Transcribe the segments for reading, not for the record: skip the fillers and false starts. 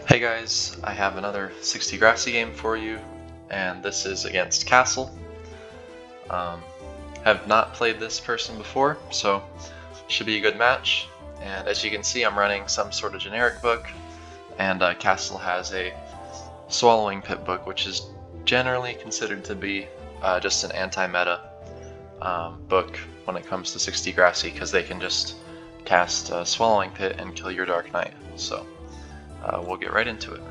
Hey guys, I have another 60 Grassy game for you, and this is against Castle. Have not played this person before, so should be a good match. And as you can see, I'm running some sort of generic book, and Castle has a Swallowing Pit book, which is generally considered to be just an anti-meta book when it comes to 60 Grassy, because they can just cast Swallowing Pit and kill your Dark Knight. So we'll get right into it.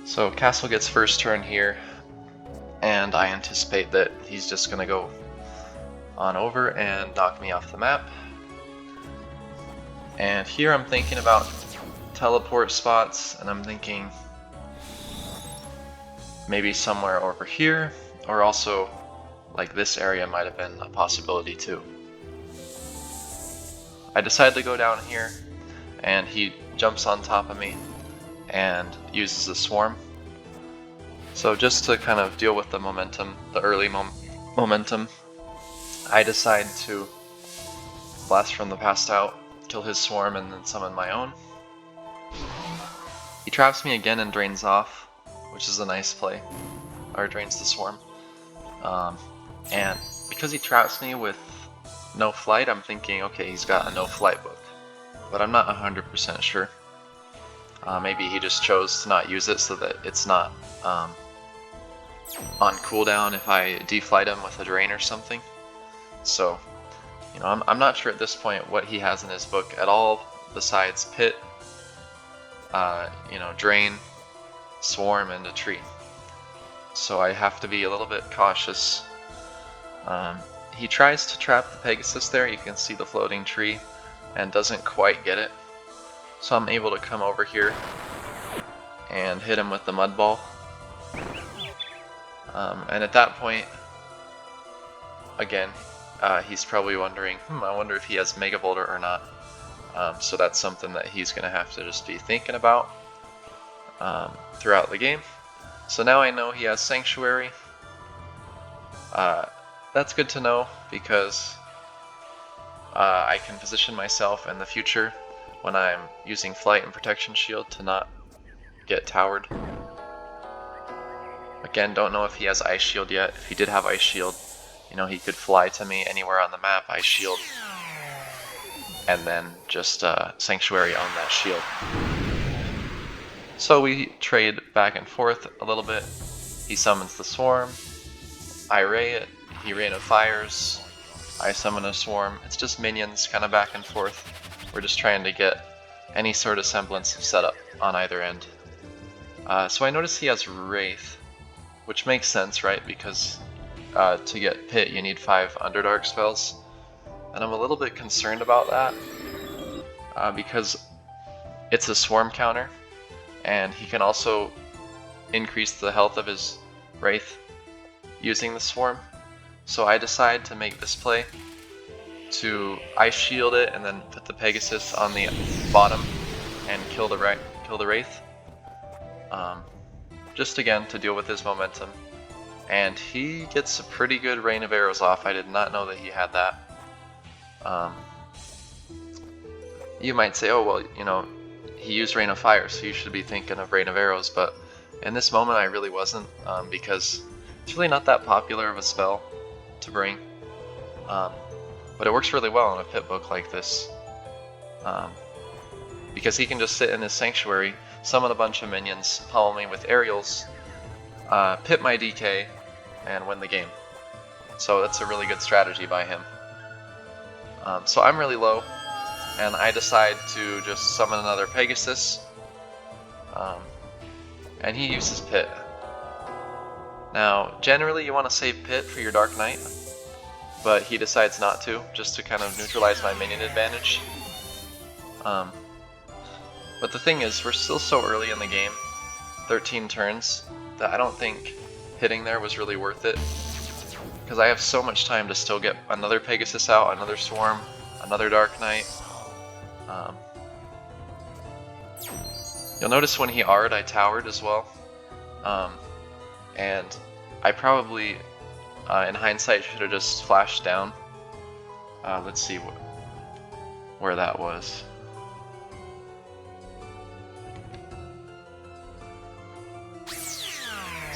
So Castle gets first turn here, and I anticipate that he's just going to go on over and knock me off the map. And here I'm thinking about teleport spots, and I'm thinking maybe somewhere over here, or also like this area might have been a possibility too. I decide to go down here, and he jumps on top of me and uses a swarm. So just to kind of deal with the momentum, the early momentum, I decide to blast from the past out, kill his swarm, and then summon my own. He traps me again and drains off, which is a nice play, or drains the swarm. And because he traps me with no flight, I'm thinking, okay, he's got a no flight book, but I'm not 100% sure. Maybe he just chose to not use it so that it's not on cooldown if I deflight him with a drain or something. So, you know, I'm not sure at this point what he has in his book at all besides Pit, you know, Drain, Swarm, and a Tree. So I have to be a little bit cautious. He tries to trap the Pegasus there, you can see the floating tree, and doesn't quite get it. So I'm able to come over here and hit him with the mud ball. And at that point, again, he's probably wondering, I wonder if he has Mega Boulder or not. So that's something that he's going to have to just be thinking about throughout the game. So now I know he has Sanctuary. That's good to know because I can position myself in the future when I'm using Flight and Protection Shield to not get towered. Again, don't know if he has Ice Shield yet. If he did have Ice Shield, you know, he could fly to me anywhere on the map, Ice Shield, and then just Sanctuary on that shield. So we trade back and forth a little bit. He summons the Swarm, I ray it, he rain of fires, I summon a Swarm. It's just minions kind of back and forth. We're just trying to get any sort of semblance of setup on either end. So I notice he has Wraith, which makes sense, right? Because to get Pit you need 5 Underdark spells. And I'm a little bit concerned about that because it's a Swarm counter, and he can also increase the health of his Wraith using the Swarm. So I decide to make this play to Ice Shield it and then put the Pegasus on the bottom and kill the Wraith. Just again to deal with his momentum. And he gets a pretty good rain of arrows off. I did not know that he had that. You might say, oh well, you know, he used Rain of Fire, so you should be thinking of Rain of Arrows, but in this moment I really wasn't, because it's really not that popular of a spell to bring. But it works really well in a Pit book like this, because he can just sit in his Sanctuary, summon a bunch of minions, pummel me with aerials, pit my DK, and win the game. So that's a really good strategy by him. So I'm really low, and I decide to just summon another Pegasus, and he uses Pit. Now, generally you want to save Pit for your Dark Knight, but he decides not to, just to kind of neutralize my minion advantage. But the thing is, we're still so early in the game, 13 turns, that I don't think hitting there was really worth it, because I have so much time to still get another Pegasus out, another Swarm, another Dark Knight. You'll notice when he R'd, I towered as well, and I probably, in hindsight, should have just flashed down. Let's see where that was.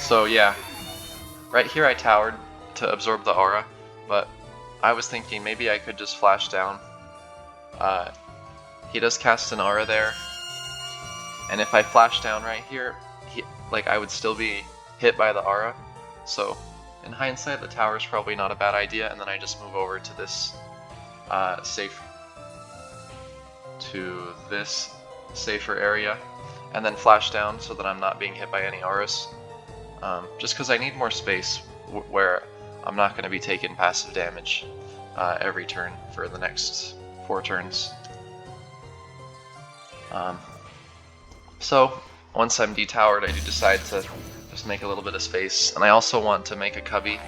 So yeah, right here I towered to absorb the aura, but I was thinking maybe I could just flash down. He does cast an aura there, and if I flash down right here, I would still be hit by the aura. So in hindsight, the tower is probably not a bad idea, and then I just move over to this safer area, and then flash down so that I'm not being hit by any auras. Just because I need more space where I'm not going to be taking passive damage every turn for the next 4 turns. So once I'm detowered, I do decide to just make a little bit of space, and I also want to make a cubby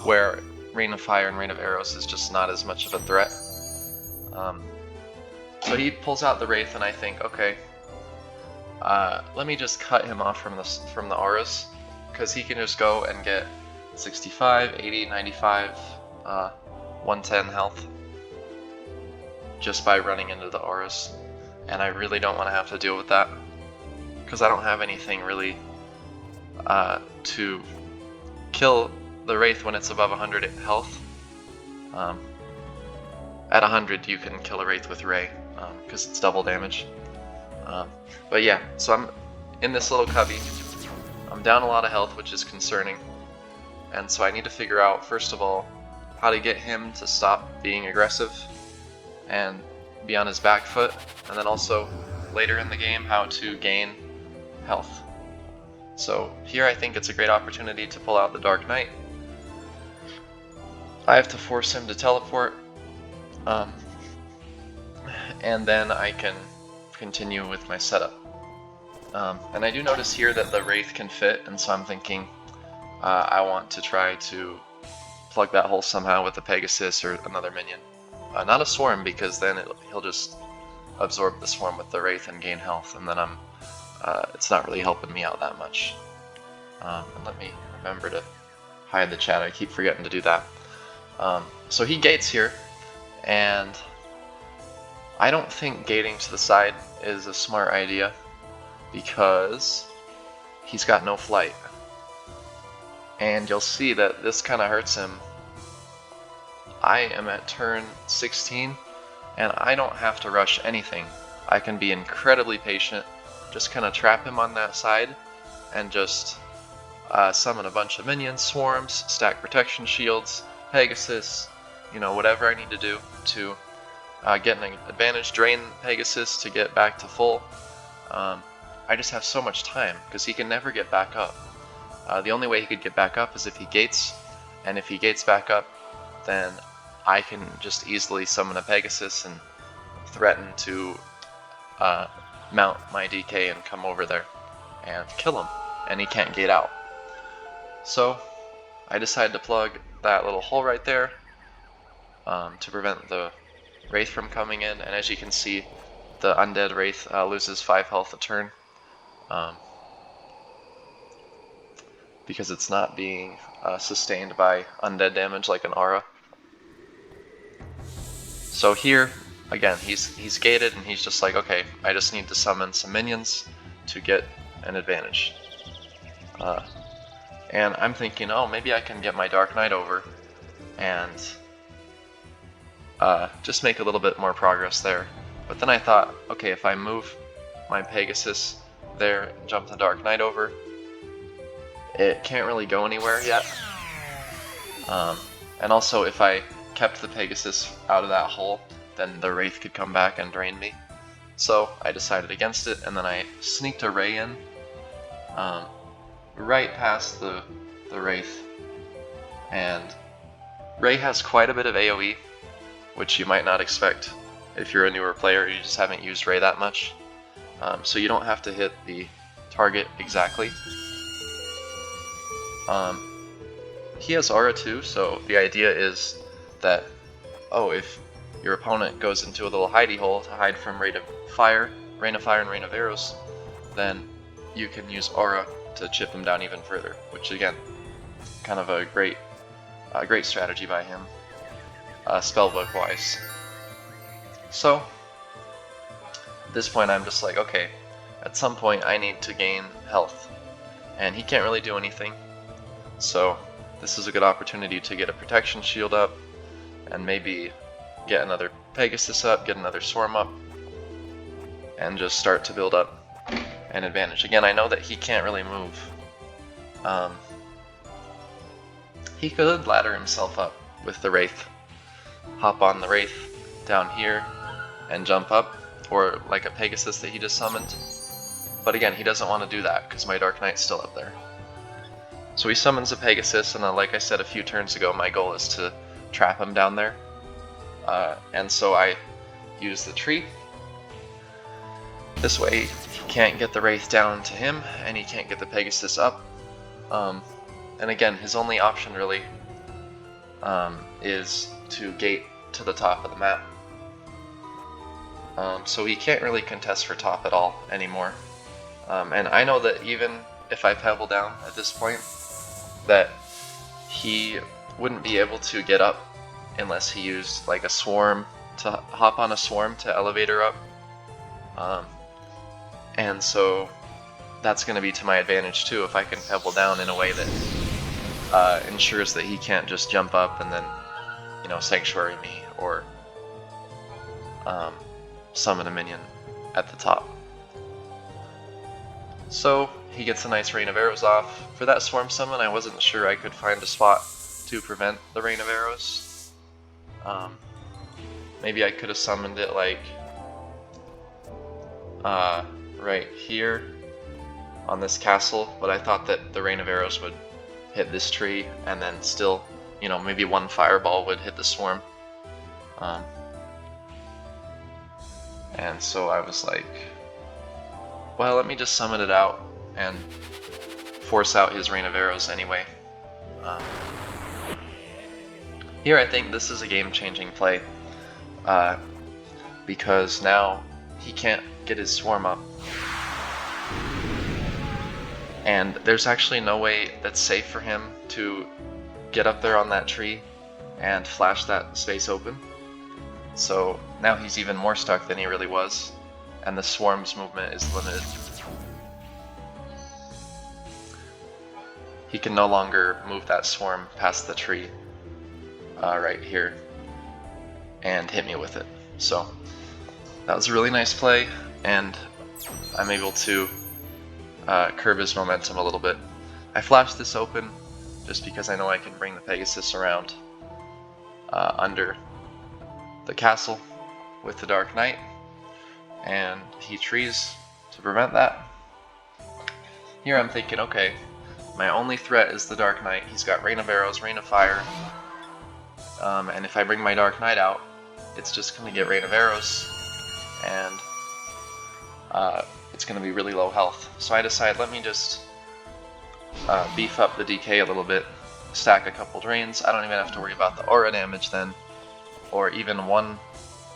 where Rain of Fire and Rain of Arrows is just not as much of a threat. So he pulls out the Wraith, and I think, okay, let me just cut him off from the auras, because he can just go and get 65, 80, 95, 110 health just by running into the auras, and I really don't want to have to deal with that, because I don't have anything really to kill the Wraith when it's above 100 health. At 100 you can kill a Wraith with Ray, because it's double damage. But yeah, so I'm in this little cubby. I'm down a lot of health, which is concerning, and so I need to figure out, first of all, how to get him to stop being aggressive and be on his back foot, and then also later in the game how to gain health. So here I think it's a great opportunity to pull out the Dark Knight. I have to force him to teleport, and then I can continue with my setup. And I do notice here that the Wraith can fit, and so I'm thinking I want to try to plug that hole somehow with a Pegasus or another minion. Not a Swarm, because then he'll just absorb the Swarm with the Wraith and gain health, and then it's not really helping me out that much. And let me remember to hide the chat, I keep forgetting to do that. So he gates here, and I don't think gating to the side is a smart idea, because he's got no flight. And you'll see that this kind of hurts him. I am at turn 16, and I don't have to rush anything. I can be incredibly patient, just kind of trap him on that side, and just summon a bunch of minions, swarms, stack protection shields, Pegasus, whatever I need to do to get an advantage, drain Pegasus to get back to full. I just have so much time, because he can never get back up. The only way he could get back up is if he gates, and if he gates back up, then I can just easily summon a Pegasus and threaten to mount my DK and come over there and kill him, and he can't gate out. So I decided to plug that little hole right there to prevent the Wraith from coming in, and as you can see, the undead Wraith loses 5 health a turn because it's not being sustained by undead damage like an aura. So here, again, he's gated, and he's just like, okay, I just need to summon some minions to get an advantage. And I'm thinking, oh, maybe I can get my Dark Knight over and just make a little bit more progress there. But then I thought, okay, if I move my Pegasus there and jump the Dark Knight over, it can't really go anywhere yet. And also, if I kept the Pegasus out of that hole, then the Wraith could come back and drain me. So I decided against it, and then I sneaked a Ray in, right past the Wraith. And Ray has quite a bit of AoE, which you might not expect if you're a newer player, you just haven't used Ray that much. So you don't have to hit the target exactly. He has aura too, so the idea is that, if your opponent goes into a little hidey hole to hide from Rain of Fire and Rain of Arrows, then you can use aura to chip him down even further, which again, kind of a great strategy by him, spellbook wise. So at this point I'm just like, okay, at some point I need to gain health, and he can't really do anything. So this is a good opportunity to get a protection shield up, and maybe get another Pegasus up, get another Swarm up, and just start to build up an advantage. Again, I know that he can't really move. He could ladder himself up with the Wraith. Hop on the Wraith down here and jump up, or like a Pegasus that he just summoned. But again, he doesn't want to do that because my Dark Knight's still up there. So he summons a Pegasus, and then, like I said a few turns ago, my goal is to trap him down there. And so I use the tree. This way he can't get the Wraith down to him, and he can't get the Pegasus up. And again, his only option really is to gate to the top of the map. So he can't really contest for top at all anymore. And I know that even if I pebble down at this point, that he wouldn't be able to get up unless he used like a swarm to hop on a swarm to elevate her up. And so that's going to be to my advantage too if I can pebble down in a way that ensures that he can't just jump up and then, you know, sanctuary me or summon a minion at the top. So he gets a nice rain of arrows off. For that swarm summon, I wasn't sure I could find a spot to prevent the rain of arrows. Maybe I could have summoned it like right here on this castle, but I thought that the rain of arrows would hit this tree and then still, you know, maybe one fireball would hit the swarm. And so I was like, well, let me just summon it out and force out his rain of arrows anyway. Here I think this is a game-changing play, because now he can't get his swarm up. And there's actually no way that's safe for him to get up there on that tree and flash that space open. So now he's even more stuck than he really was, and the swarm's movement is limited. He can no longer move that swarm past the tree right here and hit me with it. So that was a really nice play, and I'm able to curb his momentum a little bit. I flashed this open just because I know I can bring the Pegasus around under the castle with the Dark Knight, and he trees to prevent that. Here I'm thinking, okay, my only threat is the Dark Knight. He's got Rain of Arrows, Rain of Fire, and if I bring my Dark Knight out, it's just going to get Rain of Arrows, and it's going to be really low health. So I decide, let me just beef up the DK a little bit, stack a couple drains. I don't even have to worry about the aura damage then, or even one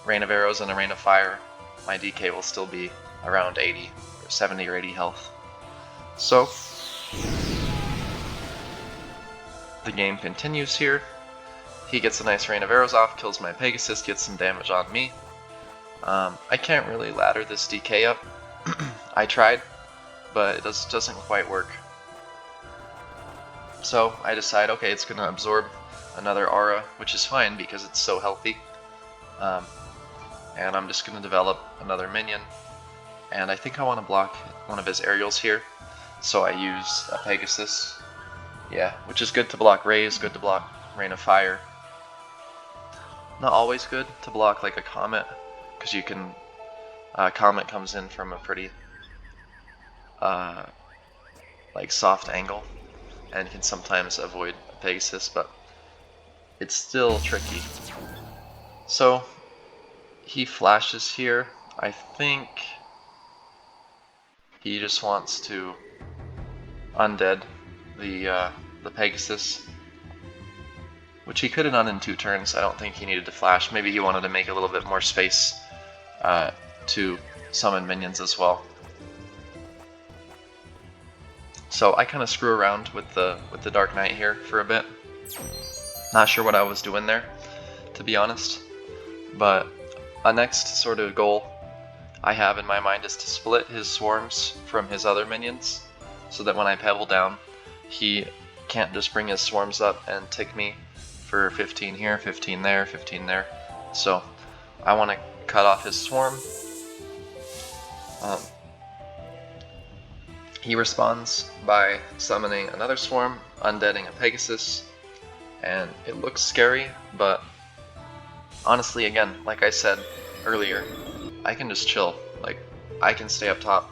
Rain of Arrows and a Rain of Fire. My DK will still be around 80 or 70 or 80 health. So the game continues here. He gets a nice Rain of Arrows off, kills my Pegasus, gets some damage on me. I can't really ladder this DK up. I tried, but it doesn't quite work. So I decide, okay, it's going to absorb another aura, which is fine because it's so healthy. And I'm just going to develop another minion. And I think I want to block one of his aerials here. So I use a Pegasus. Yeah, which is good to block rays, good to block Rain of Fire. Not always good to block like a comet, because you can comet comes in from a pretty like soft angle and can sometimes avoid Pegasus, but it's still tricky. So he flashes here. I think he just wants to undead the Pegasus, which he could have done in 2 turns. I don't think he needed to flash. Maybe he wanted to make a little bit more space to summon minions as well. So I kind of screw around with the Dark Knight here for a bit. Not sure what I was doing there, to be honest. But a next sort of goal I have in my mind is to split his swarms from his other minions, so that when I pebble down, he can't just bring his swarms up and tick me for 15 here, 15 there, 15 there. So I want to cut off his swarm. He responds by summoning another swarm, undeading a Pegasus, and it looks scary, but honestly, again, like I said earlier, I can just chill. Like, I can stay up top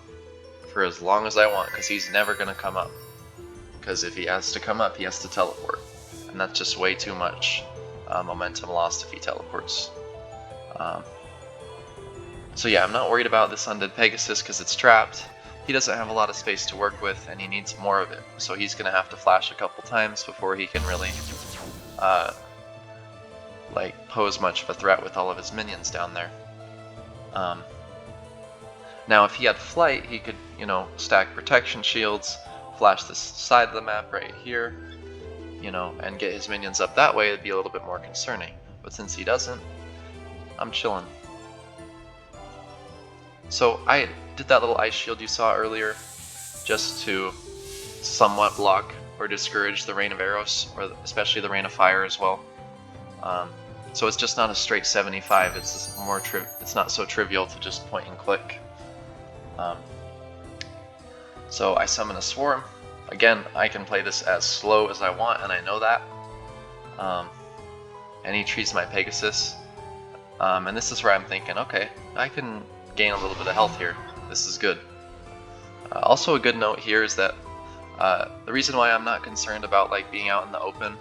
for as long as I want, because he's never going to come up. Because if he has to come up, he has to teleport, and that's just way too much momentum lost if he teleports. So yeah, I'm not worried about this undead Pegasus because it's trapped. He doesn't have a lot of space to work with, and he needs more of it. So he's going to have to flash a couple times before he can really like pose much of a threat with all of his minions down there. Now if he had flight, he could, you know, stack protection shields, flash this side of the map right here, you know, and get his minions up that way. It'd be a little bit more concerning. But since he doesn't, I'm chilling. So I did that little ice shield you saw earlier just to somewhat block or discourage the rain of arrows, or especially the rain of fire as well. So it's just not a straight 75. It's just more it's not so trivial to just point and click. So I summon a swarm. Again, I can play this as slow as I want, and I know that. And he treats my Pegasus. And this is where I'm thinking, okay, I can gain a little bit of health here. This is good. Also a good note here is that the reason why I'm not concerned about like being out in the open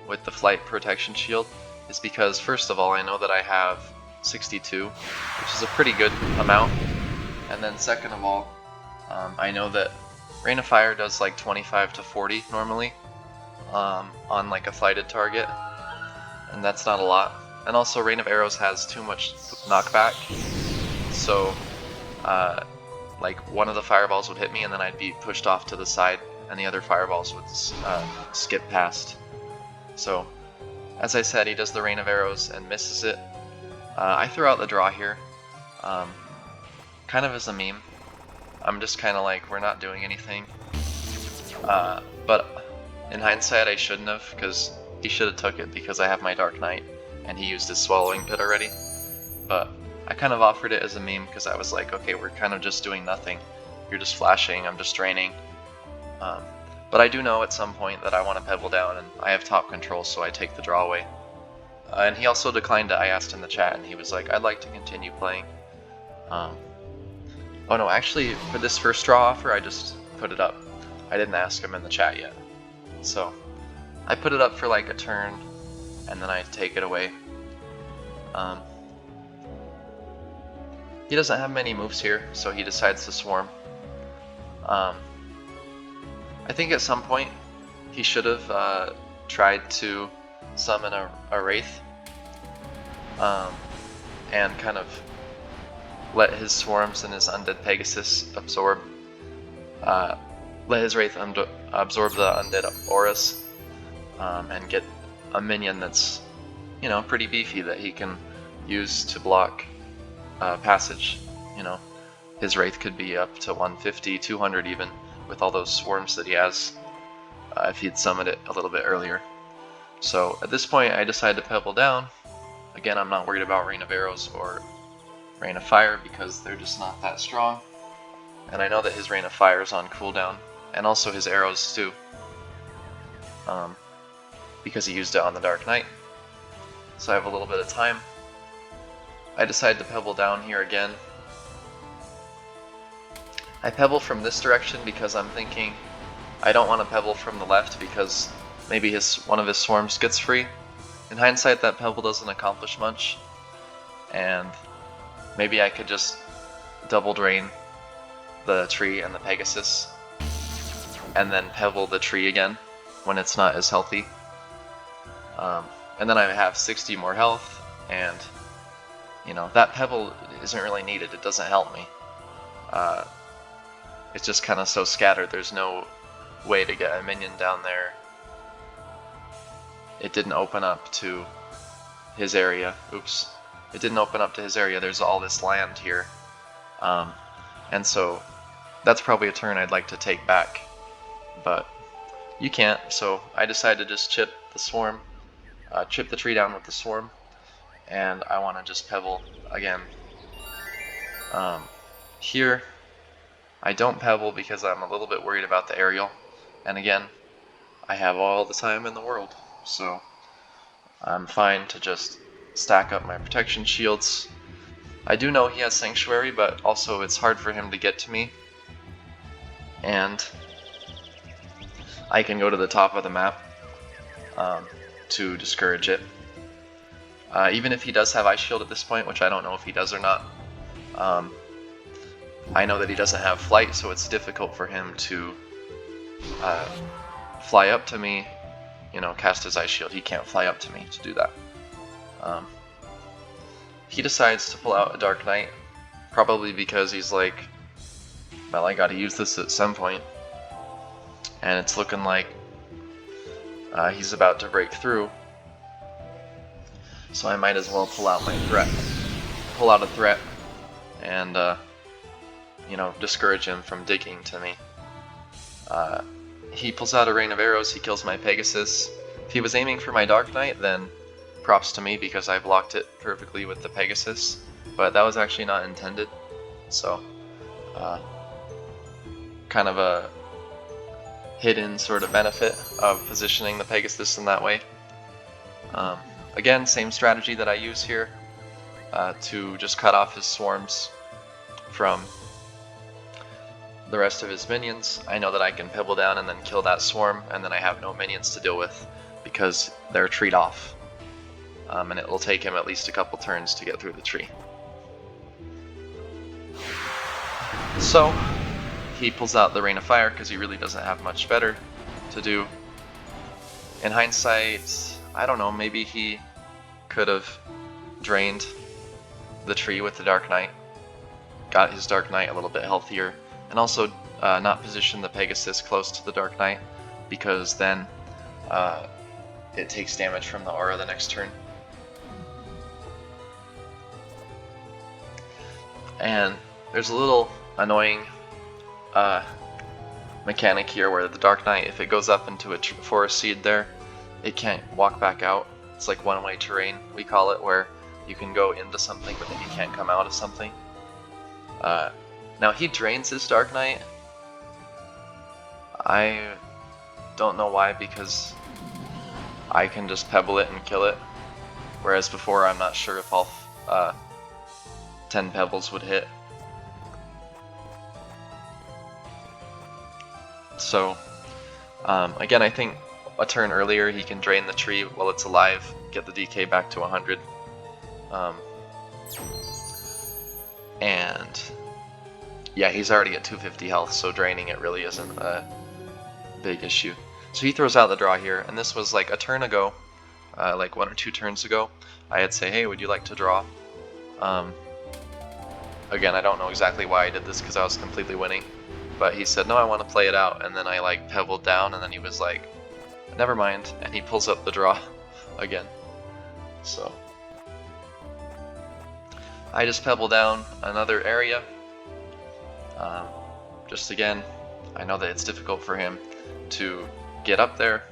with the flight protection shield is because, first of all, I know that I have 62, which is a pretty good amount. And then second of all, I know that Rain of Fire does like 25 to 40 normally on like a flighted target, and that's not a lot. And also Rain of Arrows has too much knockback, so like one of the fireballs would hit me and then I'd be pushed off to the side and the other fireballs would skip past. So as I said, he does the Rain of Arrows and misses it. I threw out the draw here, kind of as a meme. I'm just kind of like, we're not doing anything. But in hindsight, I shouldn't have, because he should have took it because I have my Dark Knight and he used his Swallowing Pit already. But I kind of offered it as a meme because I was like, okay, we're kind of just doing nothing. You're just flashing, I'm just draining. But I do know at some point that I want to pebble down, and I have top control, so I take the draw away. And he also declined it. I asked in the chat, and he was like, I'd like to continue playing. Oh no, actually, for this first draw offer, I just put it up. I didn't ask him in the chat yet. So I put it up for like a turn, and then I take it away. He doesn't have many moves here, so he decides to swarm. I think at some point he should have tried to summon a Wraith and kind of let his swarms and his undead Pegasus absorb. Let his Wraith absorb the undead auras and get a minion that's, you know, pretty beefy that he can use to block passage. You know, his Wraith could be up to 150, 200 even, with all those swarms that he has if he'd summoned it a little bit earlier. So at this point I decided to pebble down. Again, I'm not worried about Rain of Arrows or Rain of Fire because they're just not that strong. And I know that his Rain of Fire is on cooldown, and also his arrows too, because he used it on the Dark Knight. So I have a little bit of time. I decided to pebble down here again. I pebble from this direction because I'm thinking I don't want to pebble from the left because maybe one of his swarms gets free. In hindsight, that pebble doesn't accomplish much, and maybe I could just double drain the tree and the Pegasus and then pebble the tree again when it's not as healthy. And then I have 60 more health, and you know, that pebble isn't really needed. It doesn't help me. It's just kind of so scattered. There's no way to get a minion down there. It didn't open up to his area. Oops. It didn't open up to his area. There's all this land here. And so that's probably a turn I'd like to take back but you can't, so I decided to just chip the swarm, chip the tree down with the swarm, and I want to just pebble again. Here, I don't pebble because I'm a little bit worried about the aerial, and again, I have all the time in the world, so I'm fine to just stack up my protection shields. I do know he has Sanctuary, but also it's hard for him to get to me, and I can go to the top of the map to discourage it. Even if he does have Ice Shield at this point, which I don't know if he does or not, I know that he doesn't have Flight, so it's difficult for him to fly up to me, you know, cast his Ice Shield. He can't fly up to me to do that. He decides to pull out a Dark Knight, probably because he's like, well, I gotta use this at some point. And it's looking like he's about to break through. So I might as well pull out my threat. Pull out a threat and, you know, discourage him from digging to me. He pulls out a rain of arrows, he kills my Pegasus. If he was aiming for my Dark Knight, then props to me because I blocked it perfectly with the Pegasus. But that was actually not intended. So, kind of a hidden sort of benefit of positioning the Pegasus in that way. Again, same strategy that I use here to just cut off his swarms from the rest of his minions. I know that I can pebble down and then kill that swarm, and then I have no minions to deal with because they're treed off. And it will take him at least a couple turns to get through the tree. So, he pulls out the Rain of Fire because he really doesn't have much better to do. In hindsight, I don't know, maybe he could have drained the tree with the Dark Knight, got his Dark Knight a little bit healthier, and also not position the Pegasus close to the Dark Knight, because then it takes damage from the aura the next turn. And there's a little annoying mechanic here where the Dark Knight, if it goes up into a forest seed there, it can't walk back out. It's like one-way terrain, we call it, where you can go into something but then you can't come out of something. Now he drains his Dark Knight. I don't know why, because I can just pebble it and kill it, whereas before I'm not sure if all 10 pebbles would hit. So, again, I think a turn earlier he can drain the tree while it's alive, get the DK back to 100. And yeah, he's already at 250 health, so draining it really isn't a big issue. So he throws out the draw here, and this was like a turn ago, like 1 or 2 turns ago. I had say, hey, would you like to draw? Again, I don't know exactly why I did this because I was completely winning. But he said, no, I want to play it out, and then I like pebbled down, and then he was like, never mind, and he pulls up the draw again. So I just pebble down another area. Just again, I know that it's difficult for him to get up there,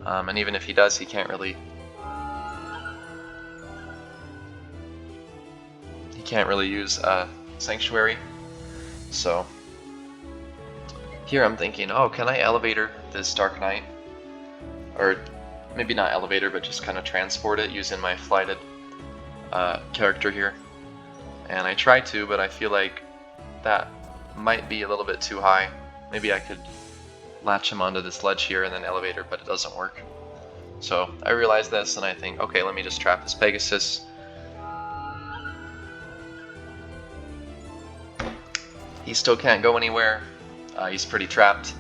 and even if he does, he can't really use Sanctuary. So here I'm thinking, oh, can I elevator this Dark Knight? Or maybe not elevator, but just kind of transport it using my flighted character here. And I tried to, but I feel like that might be a little bit too high. Maybe I could latch him onto this ledge here and then elevator, but it doesn't work. So I realized this and I think, okay, let me just trap this Pegasus. He still can't go anywhere. He's pretty trapped.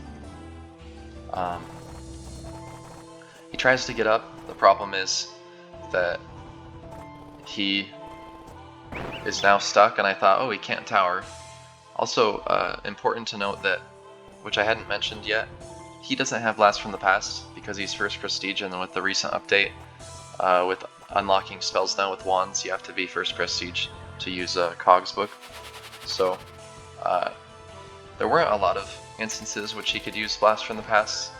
He tries to get up. The problem is that he is now stuck, and I thought, oh, he can't tower. Also, important to note that, which I hadn't mentioned yet, he doesn't have Blast from the Past because he's first prestige, and with the recent update, with unlocking spells now with wands, you have to be first prestige to use a Cog's book. So there weren't a lot of instances which he could use Blast from the Past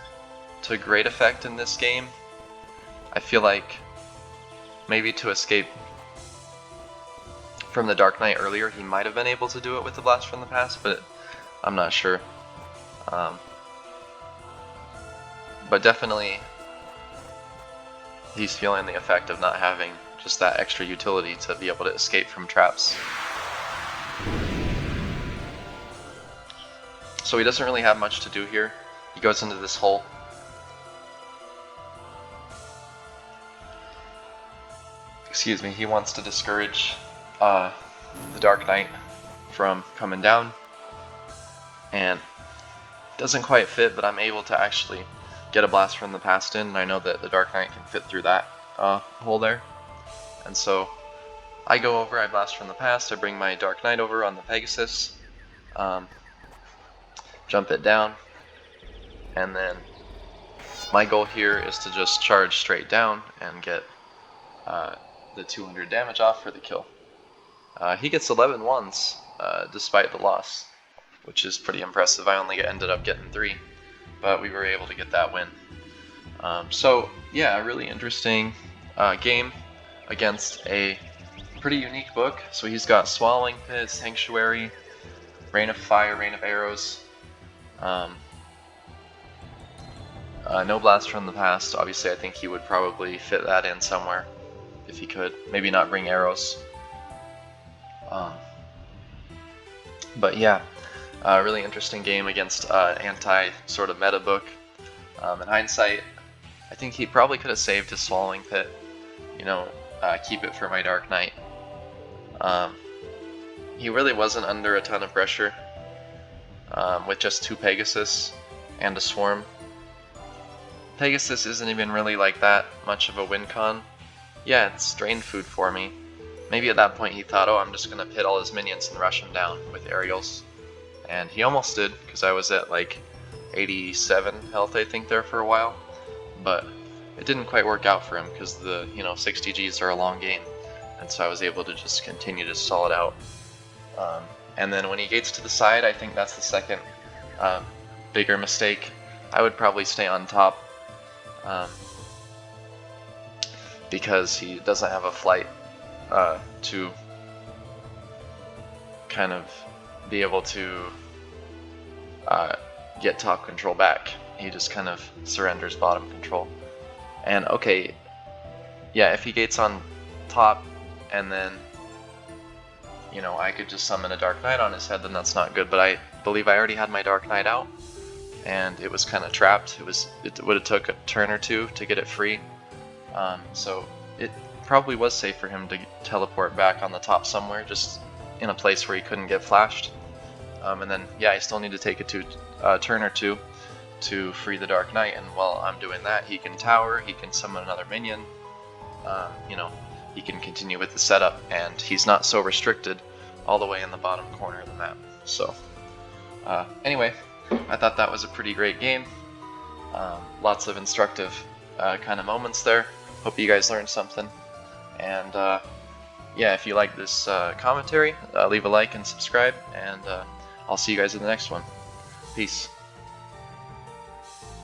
to great effect in this game. I feel like maybe to escape from the Dark Knight earlier, he might have been able to do it with the Blast from the Past, but I'm not sure. But definitely, he's feeling the effect of not having just that extra utility to be able to escape from traps. So he doesn't really have much to do here. He goes into this hole. Excuse me, he wants to discourage the Dark Knight from coming down. And it doesn't quite fit, but I'm able to actually get a Blast from the Past in, and I know that the Dark Knight can fit through that hole there. And so I go over, I Blast from the Past, I bring my Dark Knight over on the Pegasus, jump it down, and then my goal here is to just charge straight down and get the 200 damage off for the kill. He gets 11 ones despite the loss, which is pretty impressive. I only ended up getting 3, but we were able to get that win. So yeah, a really interesting game against a pretty unique book. So he's got Swallowing Pit, Sanctuary, Rain of Fire, Rain of Arrows, no Blast from the Past. Obviously I think he would probably fit that in somewhere if he could. Maybe not bring arrows. But yeah, a really interesting game against anti sort of meta book. In hindsight, I think he probably could have saved his Swallowing Pit, you know, keep it for my Dark Knight. He really wasn't under a ton of pressure with just 2 Pegasus and a Swarm. Pegasus isn't even really like that much of a win con. Yeah, it's drain food for me. Maybe at that point he thought, oh, I'm just gonna pit all his minions and rush him down with aerials. And he almost did, because I was at like 87 health I think there for a while. But it didn't quite work out for him because the 60 Gs are a long game. And so I was able to just continue to stall it out. And then when he gates to the side, I think that's the second bigger mistake. I would probably stay on top because he doesn't have a flight to kind of be able to get top control back. He just kind of surrenders bottom control. And okay, yeah, if he gates on top and then I could just summon a Dark Knight on his head, then that's not good. But I believe I already had my Dark Knight out and it was kind of trapped. It would have took a turn or 2 to get it free. So it probably was safe for him to teleport back on the top somewhere, just in a place where he couldn't get flashed. And then yeah, I still need to take a turn or 2 to free the Dark Knight, and while I'm doing that, he can tower, he can summon another minion, he can continue with the setup, and he's not so restricted all the way in the bottom corner of the map. So anyway, I thought that was a pretty great game. Lots of instructive kind of moments there. Hope you guys learned something. And yeah, if you like this commentary, leave a like and subscribe, and I'll see you guys in the next one. Peace.